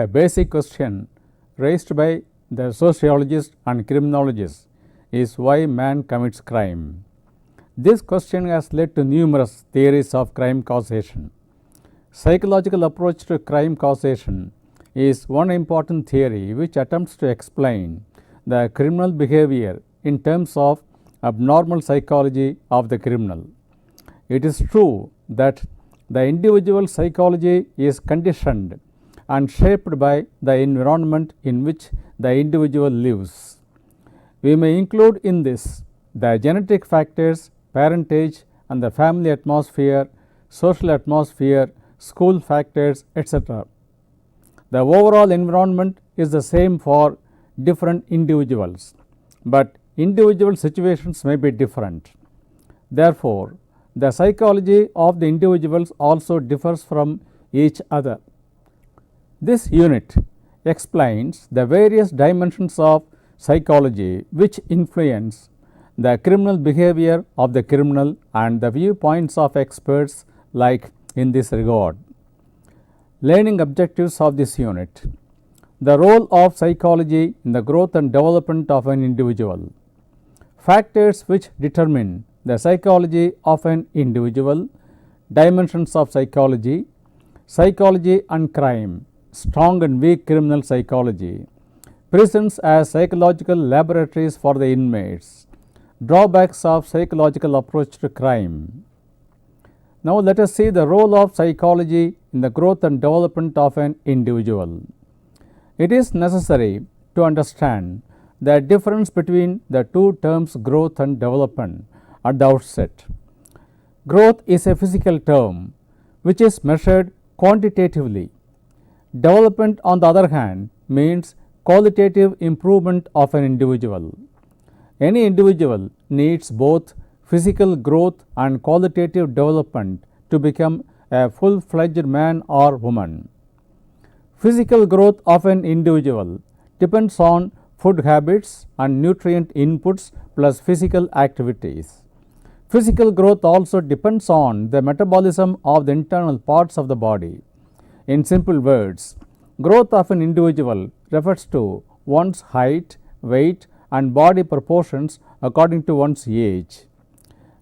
A basic question raised by the sociologists and criminologists is why man commits crime. This question has led to numerous theories of crime causation. Psychological approach to crime causation is one important theory which attempts to explain the criminal behavior in terms of abnormal psychology of the criminal. It is true that the individual psychology is conditioned and shaped by the environment in which the individual lives. We may include in this the genetic factors, parentage and the family atmosphere, social atmosphere, school factors, etc. The overall environment is the same for different individuals, but individual situations may be different. Therefore, the psychology of the individuals also differs from each other. This unit explains the various dimensions of psychology which influence the criminal behavior of the criminal and the viewpoints of experts like in this regard. Learning objectives of this unit: the role of psychology in the growth and development of an individual, factors which determine the psychology of an individual, dimensions of psychology, psychology and crime, strong and weak criminal psychology, prisons as psychological laboratories for the inmates, drawbacks of psychological approach to crime. Now let us see the role of psychology in the growth and development of an individual. It is necessary to understand the difference between the two terms growth and development at the outset. Growth is a physical term which is measured quantitatively. Development, on the other hand, means qualitative improvement of an individual. Any individual needs both physical growth and qualitative development to become a full-fledged man or woman. Physical growth of an individual depends on food habits and nutrient inputs plus physical activities. Physical growth also depends on the metabolism of the internal parts of the body. In simple words, growth of an individual refers to one's height, weight and body proportions according to one's age.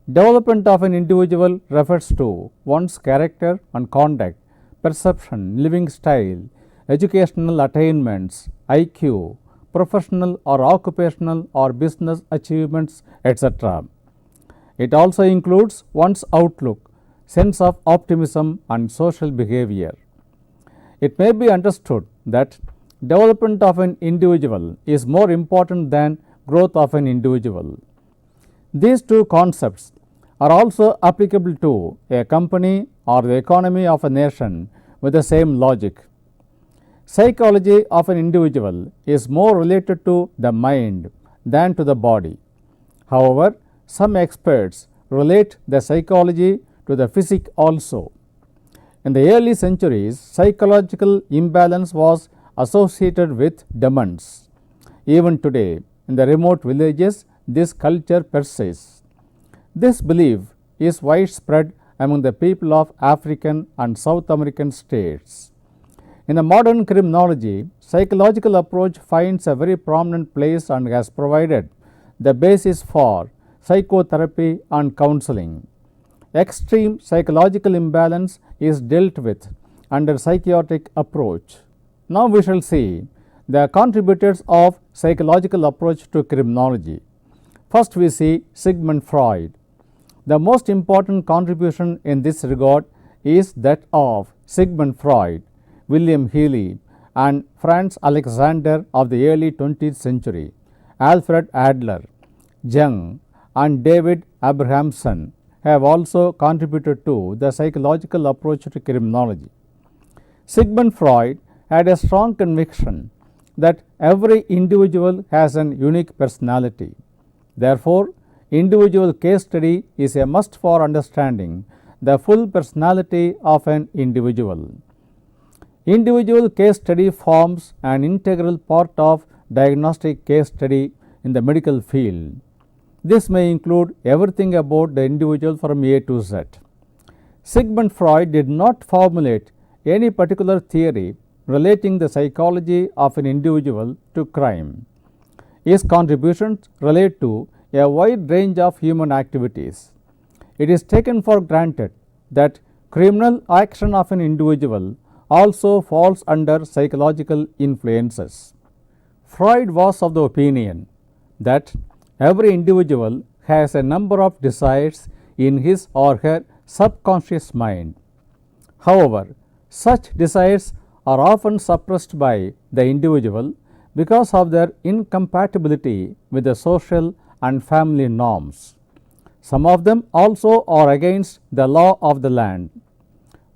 Development of an individual refers to one's character and conduct, perception, living style, educational attainments, IQ, professional or occupational or business achievements, etc. It also includes one's outlook, sense of optimism and social behavior. It may be understood that development of an individual is more important than growth of an individual. These two concepts are also applicable to a company or the economy of a nation with the same logic. Psychology of an individual is more related to the mind than to the body. However, some experts relate the psychology to the physique also. In the early centuries, psychological imbalance was associated with demons. Even today, in the remote villages, this culture persists. This belief is widespread among the people of African and South American states. In the modern criminology, psychological approach finds a very prominent place and has provided the basis for psychotherapy and counseling. Extreme psychological imbalance is dealt with under psychiatric approach. Now we shall see the contributors of psychological approach to criminology. First we see Sigmund Freud. The most important contribution in this regard is that of Sigmund Freud, William Healy and Franz Alexander of the early 20th century, Alfred Adler, Jung and David Abrahamson have also contributed to the psychological approach to criminology. Sigmund Freud had a strong conviction that every individual has an unique personality. Therefore, individual case study is a must for understanding the full personality of an individual. Individual case study forms an integral part of diagnostic case study in the medical field. This may include everything about the individual from A to Z. Sigmund Freud did not formulate any particular theory relating the psychology of an individual to crime. His contributions relate to a wide range of human activities. It is taken for granted that criminal action of an individual also falls under psychological influences. Freud was of the opinion that every individual has a number of desires in his or her subconscious mind. However, such desires are often suppressed by the individual because of their incompatibility with the social and family norms. Some of them also are against the law of the land,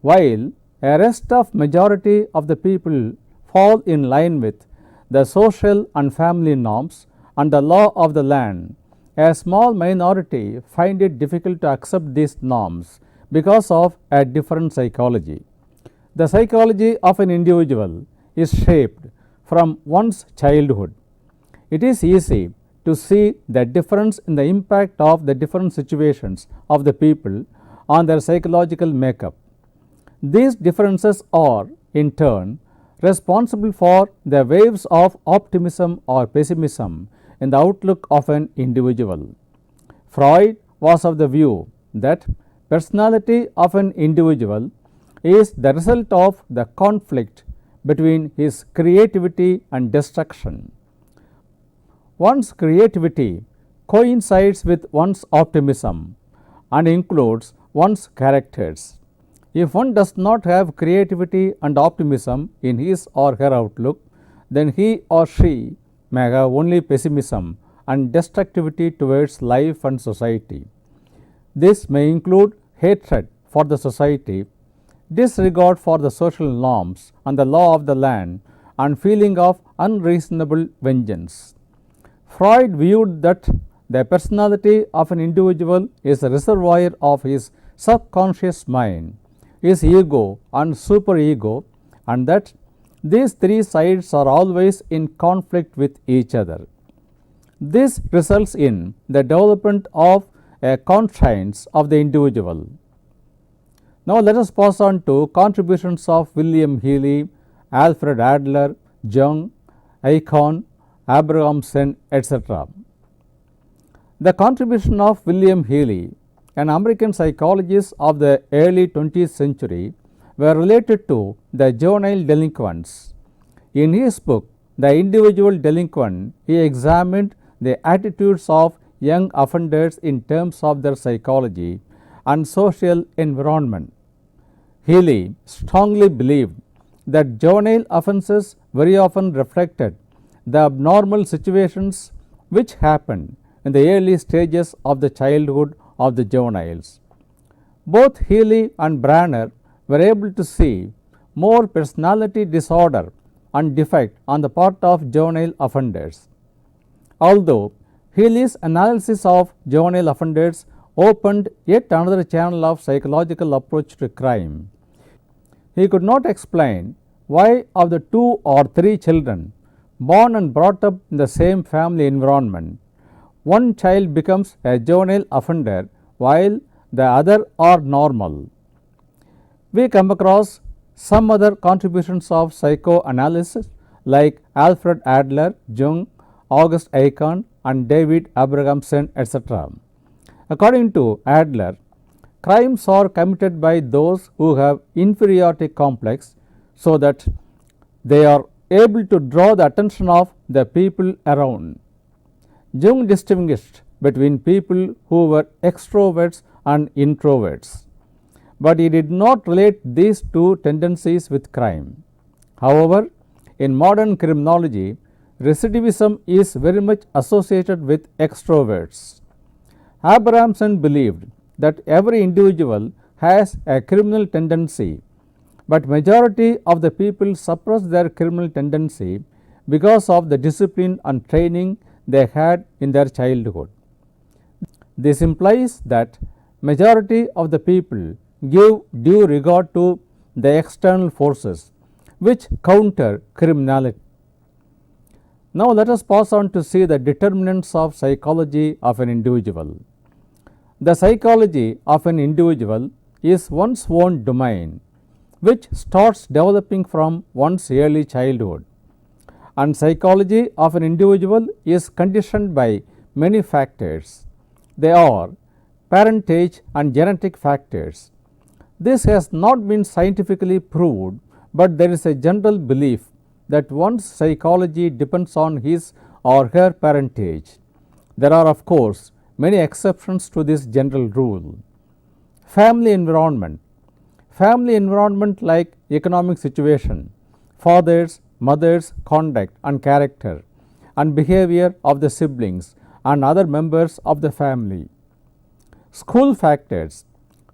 while a rest of majority of the people fall in line with the social and family norms and the law of the land. A small minority find it difficult to accept these norms because of a different psychology. The psychology of an individual is shaped from one's childhood. It is easy to see the difference in the impact of the different situations of the people on their psychological makeup. These differences are, in turn, responsible for the waves of optimism or pessimism in the outlook of an individual. Freud was of the view that personality of an individual is the result of the conflict between his creativity and destruction. One's creativity coincides with one's optimism and includes one's characters. If one does not have creativity and optimism in his or her outlook, then he or she may have only pessimism and destructivity towards life and society. This may include hatred for the society, disregard for the social norms and the law of the land, and feeling of unreasonable vengeance. Freud viewed that the personality of an individual is a reservoir of his subconscious mind, his ego and superego, and that these three sides are always in conflict with each other. This results in the development of a conscience of the individual. Now, let us pass on to contributions of William Healy, Alfred Adler, Jung, Icahn, Abrahamson, etc. The contribution of William Healy, an American psychologist of the early 20th century, were related to the juvenile delinquents. In his book, The Individual Delinquent, he examined the attitudes of young offenders in terms of their psychology and social environment. Healy strongly believed that juvenile offences very often reflected the abnormal situations which happened in the early stages of the childhood of the juveniles. Both Healy and Branner were able to see more personality disorder and defect on the part of juvenile offenders. Although Healy's analysis of juvenile offenders opened yet another channel of psychological approach to crime, he could not explain why of the 2 or 3 children born and brought up in the same family environment, one child becomes a juvenile offender while the other are normal. We come across some other contributions of psychoanalysis like Alfred Adler, Jung, August Icahn, and David Abrahamson, etc. According to Adler, crimes are committed by those who have inferiority complex so that they are able to draw the attention of the people around. Jung distinguished between people who were extroverts and introverts, but he did not relate these two tendencies with crime. However, in modern criminology, recidivism is very much associated with extroverts. Abrahamson believed that every individual has a criminal tendency, but majority of the people suppress their criminal tendency because of the discipline and training they had in their childhood. This implies that majority of the people give due regard to the external forces which counter criminality. Now, let us pass on to see the determinants of psychology of an individual. The psychology of an individual is one's own domain. which starts developing from one's early childhood. And psychology of an individual is conditioned by many factors. They are parentage and genetic factors. This has not been scientifically proved, but there is a general belief that one's psychology depends on his or her parentage. There are, of course, many exceptions to this general rule. Family environment. Family environment like economic situation, fathers, mothers' conduct and character, and behavior of the siblings and other members of the family. School factors.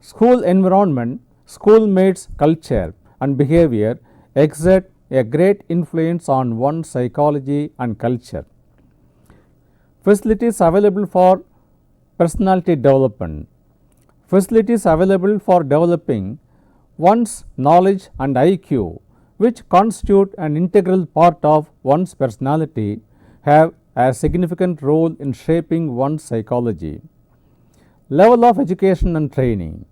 School environment, schoolmates' culture and behavior exert a great influence on one's psychology and culture. Facilities available for personality development. Facilities available for developing one's knowledge and IQ, which constitute an integral part of one's personality, have a significant role in shaping one's psychology. Level of education and training.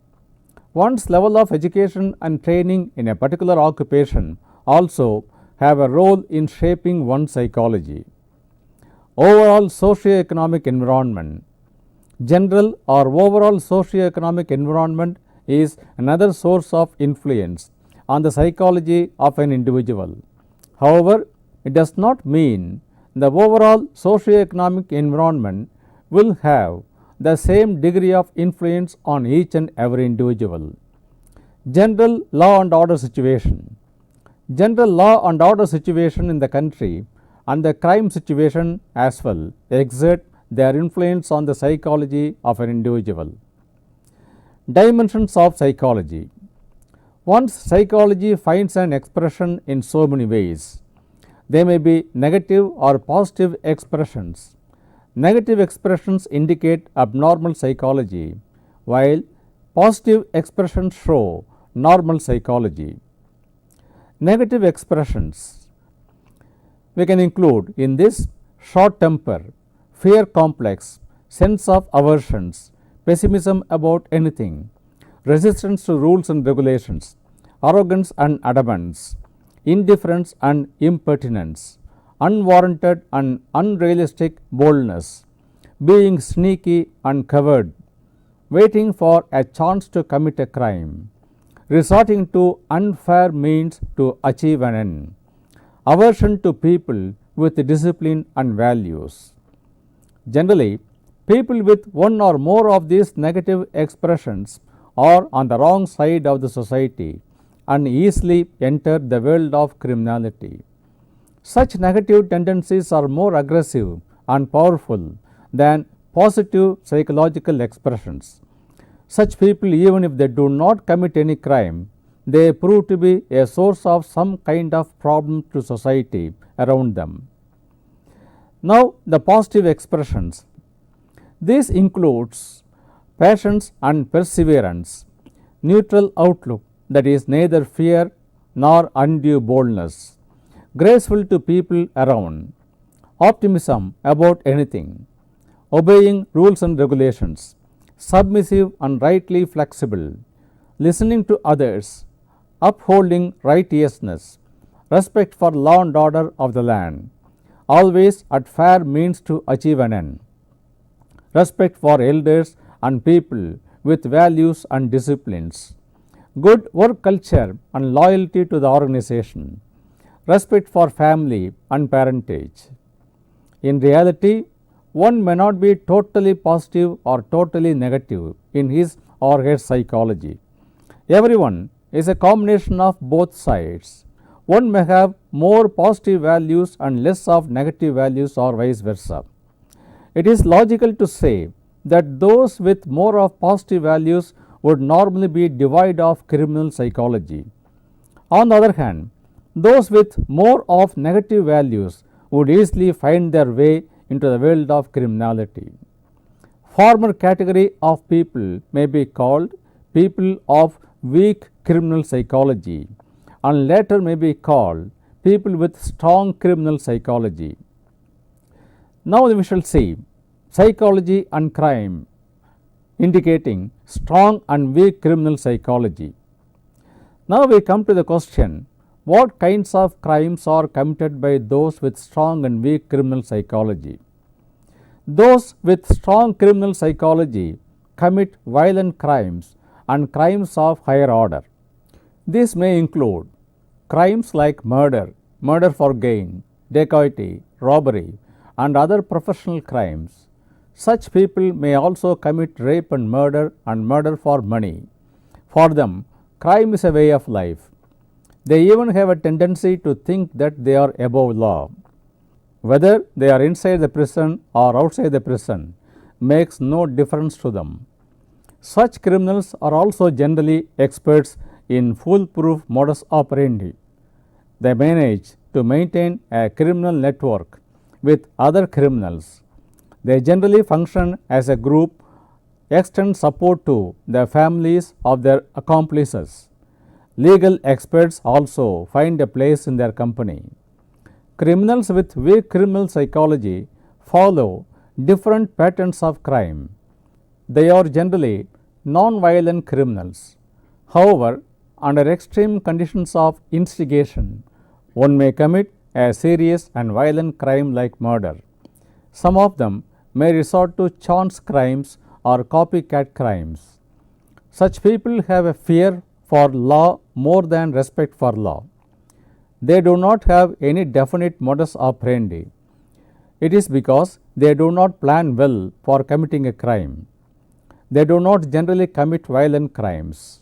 One's level of education and training in a particular occupation also have a role in shaping one's psychology. Overall socio-economic environment. General or overall socio-economic environment is another source of influence on the psychology of an individual. However, it does not mean the overall socio-economic environment will have the same degree of influence on each and every individual. General law and order situation. General law and order situation in the country and the crime situation as well exert their influence on the psychology of an individual. Dimensions of psychology. One's psychology finds an expression in so many ways. They may be negative or positive expressions. Negative expressions indicate abnormal psychology, while positive expressions show normal psychology. Negative expressions. We can include in this short temper, fear complex, sense of aversions, pessimism about anything, resistance to rules and regulations, arrogance and adamance, indifference and impertinence, unwarranted and unrealistic boldness, being sneaky and coward, waiting for a chance to commit a crime, resorting to unfair means to achieve an end, aversion to people with discipline and values. Generally, people with one or more of these negative expressions are on the wrong side of the society and easily enter the world of criminality. Such negative tendencies are more aggressive and powerful than positive psychological expressions. Such people, even if they do not commit any crime, they prove to be a source of some kind of problem to society around them. Now, the positive expressions. This includes patience and perseverance, neutral outlook, that is neither fear nor undue boldness, graceful to people around, optimism about anything, obeying rules and regulations, submissive and rightly flexible, listening to others, upholding righteousness, respect for law and order of the land, always at fair means to achieve an end, respect for elders and people with values and disciplines, good work culture and loyalty to the organization, respect for family and parentage. In reality, one may not be totally positive or totally negative in his or her psychology. Everyone is a combination of both sides. One may have more positive values and less of negative values, or vice versa. It is logical to say that those with more of positive values would normally be devoid of criminal psychology. On the other hand, those with more of negative values would easily find their way into the world of criminality. Former category of people may be called people of weak criminal psychology, and later may be called people with strong criminal psychology. Now we shall see psychology and crime, indicating strong and weak criminal psychology. Now we come to the question, what kinds of crimes are committed by those with strong and weak criminal psychology? Those with strong criminal psychology commit violent crimes and crimes of higher order. These may include crimes like murder, murder for gain, dacoity, robbery, and other professional crimes. Such people may also commit rape and murder for money. For them, crime is a way of life. They even have a tendency to think that they are above law. Whether they are inside the prison or outside the prison makes no difference to them. Such criminals are also generally experts in foolproof modus operandi. They manage to maintain a criminal network with other criminals. They generally function as a group, extend support to the families of their accomplices. Legal experts also find a place in their company. Criminals with weak criminal psychology follow different patterns of crime. They are generally non-violent criminals. However, under extreme conditions of instigation, one may commit a serious and violent crime like murder. Some of them may resort to chance crimes or copycat crimes. Such people have a fear for law more than respect for law. They do not have any definite modus operandi. It is because they do not plan well for committing a crime. They do not generally commit violent crimes.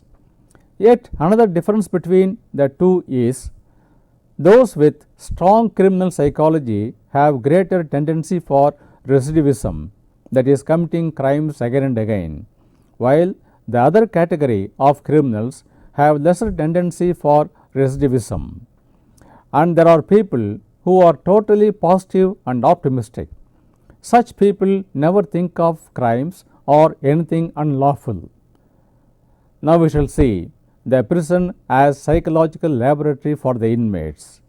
Yet another difference between the two is those with strong criminal psychology have greater tendency for recidivism, that is committing crimes again and again, while the other category of criminals have lesser tendency for recidivism. And there are people who are totally positive and optimistic. Such people never think of crimes or anything unlawful. Now we shall see the prison as psychological laboratory for the inmates.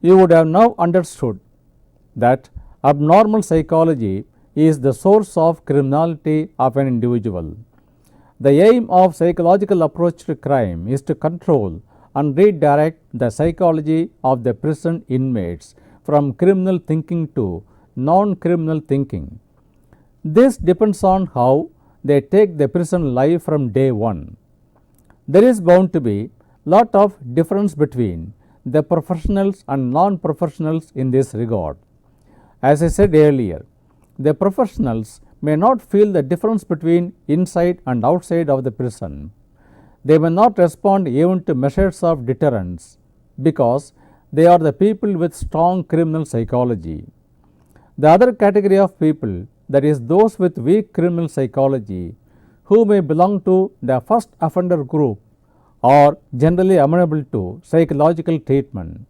You would have now understood that abnormal psychology is the source of criminality of an individual. The aim of psychological approach to crime is to control and redirect the psychology of the prison inmates from criminal thinking to non-criminal thinking. This depends on how they take the prison life from day one. There is bound to be lot of difference between the professionals and non-professionals in this regard. As I said earlier, the professionals may not feel the difference between inside and outside of the prison. They may not respond even to measures of deterrence because they are the people with strong criminal psychology. The other category of people, that is those with weak criminal psychology, who may belong to the first offender group, are generally amenable to psychological treatment.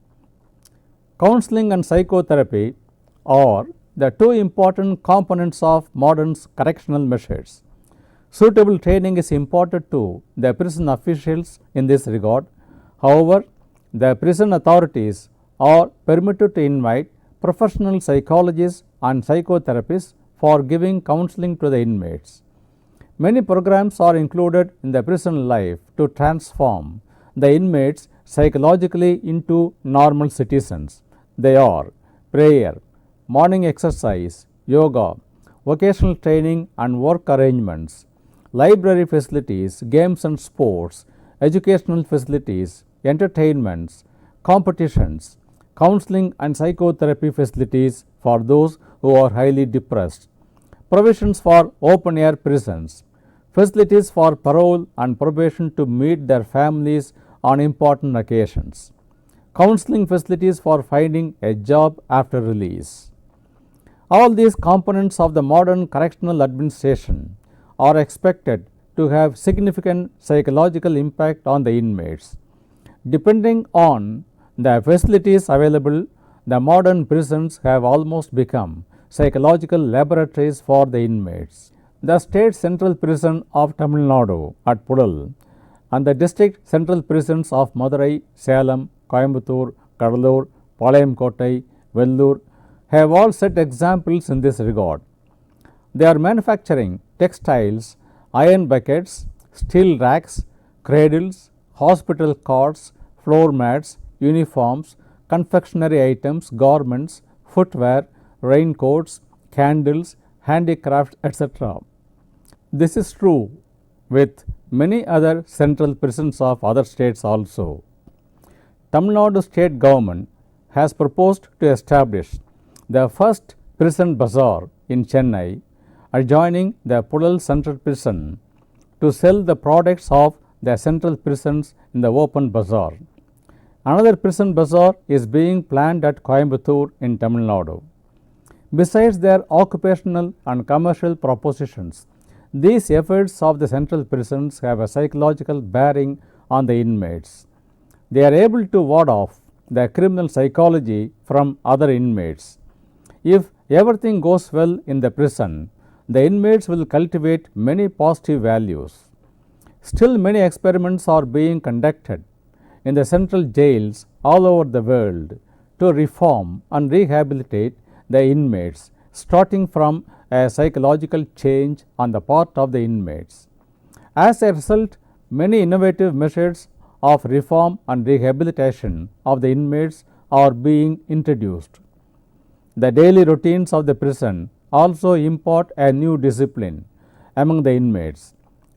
Counseling and psychotherapy are the two important components of modern correctional measures. Suitable training is imparted to the prison officials in this regard. However, the prison authorities are permitted to invite professional psychologists and psychotherapists for giving counseling to the inmates. Many programs are included in the prison life to transform the inmates psychologically into normal citizens. They are prayer, morning exercise, yoga, vocational training and work arrangements, library facilities, games and sports, educational facilities, entertainments, competitions, counseling and psychotherapy facilities for those who are highly depressed, provisions for open air prisons, facilities for parole and probation to meet their families on important occasions, counseling facilities for finding a job after release. All these components of the modern correctional administration are expected to have significant psychological impact on the inmates. Depending on the facilities available, the modern prisons have almost become psychological laboratories for the inmates. The State Central Prison of Tamil Nadu at Pudal and the District Central Prisons of Madurai, Salem, Coimbatore, Kadalur, Palayam Kottai, Vellore have all set examples in this regard. They are manufacturing textiles, iron buckets, steel racks, cradles, hospital cots, floor mats, uniforms, confectionery items, garments, footwear, raincoats, candles, handicrafts, etc. This is true with many other central prisons of other states also. Tamil Nadu state government has proposed to establish the first prison bazaar in Chennai, adjoining the Pudal Central Prison, to sell the products of the central prisons in the open bazaar. Another prison bazaar is being planned at Coimbatore in Tamil Nadu. Besides their occupational and commercial propositions, these efforts of the central prisons have a psychological bearing on the inmates. They are able to ward off the criminal psychology from other inmates. If everything goes well in the prison, the inmates will cultivate many positive values. Still, many experiments are being conducted in the central jails all over the world to reform and rehabilitate the inmates, starting from a psychological change on the part of the inmates. As a result, many innovative measures of reform and rehabilitation of the inmates are being introduced. The daily routines of the prison also impart a new discipline among the inmates.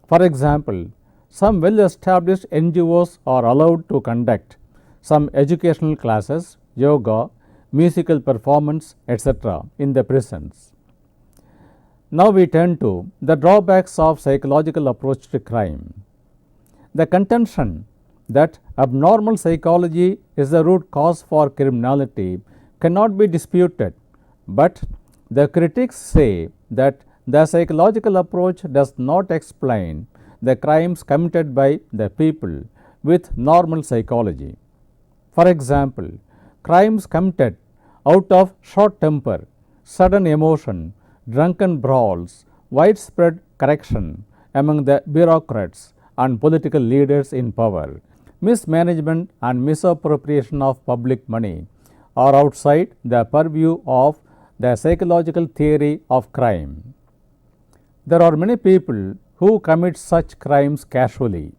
For example, some well-established NGOs are allowed to conduct some educational classes, yoga, musical performance, etc. in the prisons. Now we turn to the drawbacks of psychological approach to crime. The contention that abnormal psychology is the root cause for criminality cannot be disputed, but the critics say that the psychological approach does not explain the crimes committed by the people with normal psychology. For example, crimes committed out of short temper, sudden emotion, drunken brawls, widespread corruption among the bureaucrats and political leaders in power, mismanagement and misappropriation of public money are outside the purview of the psychological theory of crime. There are many people who commit such crimes casually.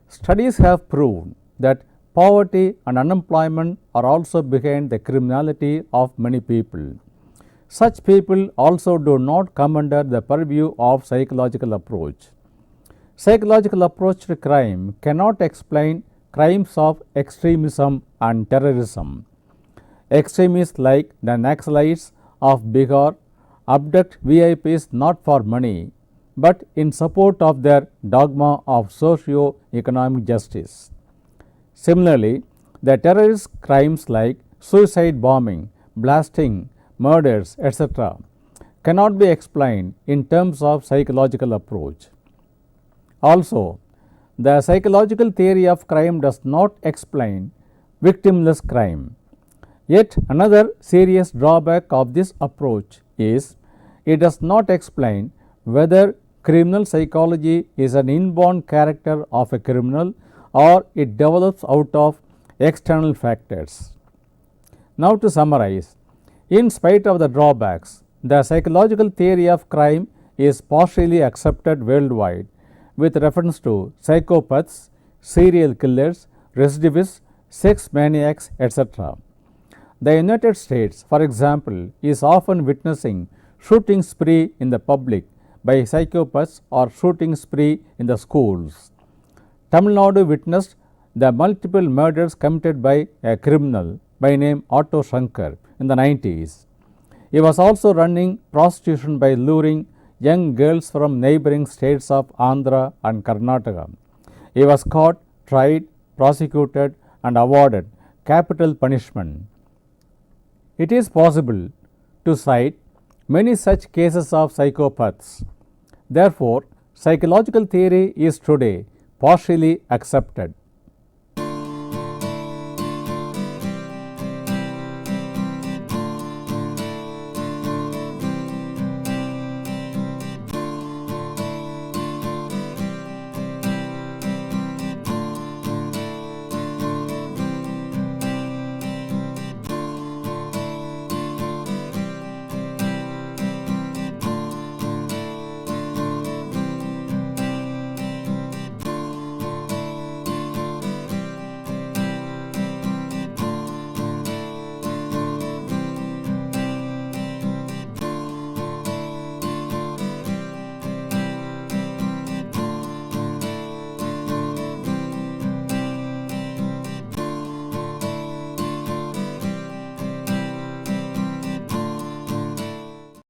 Studies have proved that poverty and unemployment are also behind the criminality of many people. Such people also do not come under the purview of psychological approach. Psychological approach to crime cannot explain crimes of extremism and terrorism. Extremists like the Naxalites of Bihar abduct VIPs not for money, but in support of their dogma of socio-economic justice. Similarly, the terrorist crimes like suicide bombing, blasting, murders, etc. cannot be explained in terms of psychological approach. Also, the psychological theory of crime does not explain victimless crime. Yet another serious drawback of this approach is it does not explain whether criminal psychology is an inborn character of a criminal or it develops out of external factors. Now to summarize, in spite of the drawbacks, the psychological theory of crime is partially accepted worldwide with reference to psychopaths, serial killers, recidivists, sex maniacs, etc. The United States, for example, is often witnessing shooting spree in the public by psychopaths or shooting spree in the schools. Tamil Nadu witnessed the multiple murders committed by a criminal by name Otto Shankar in the 90s. He was also running prostitution by luring young girls from neighboring states of Andhra and Karnataka. He was caught, tried, prosecuted and awarded capital punishment. It is possible to cite many such cases of psychopaths. Therefore, psychological theory is today partially accepted.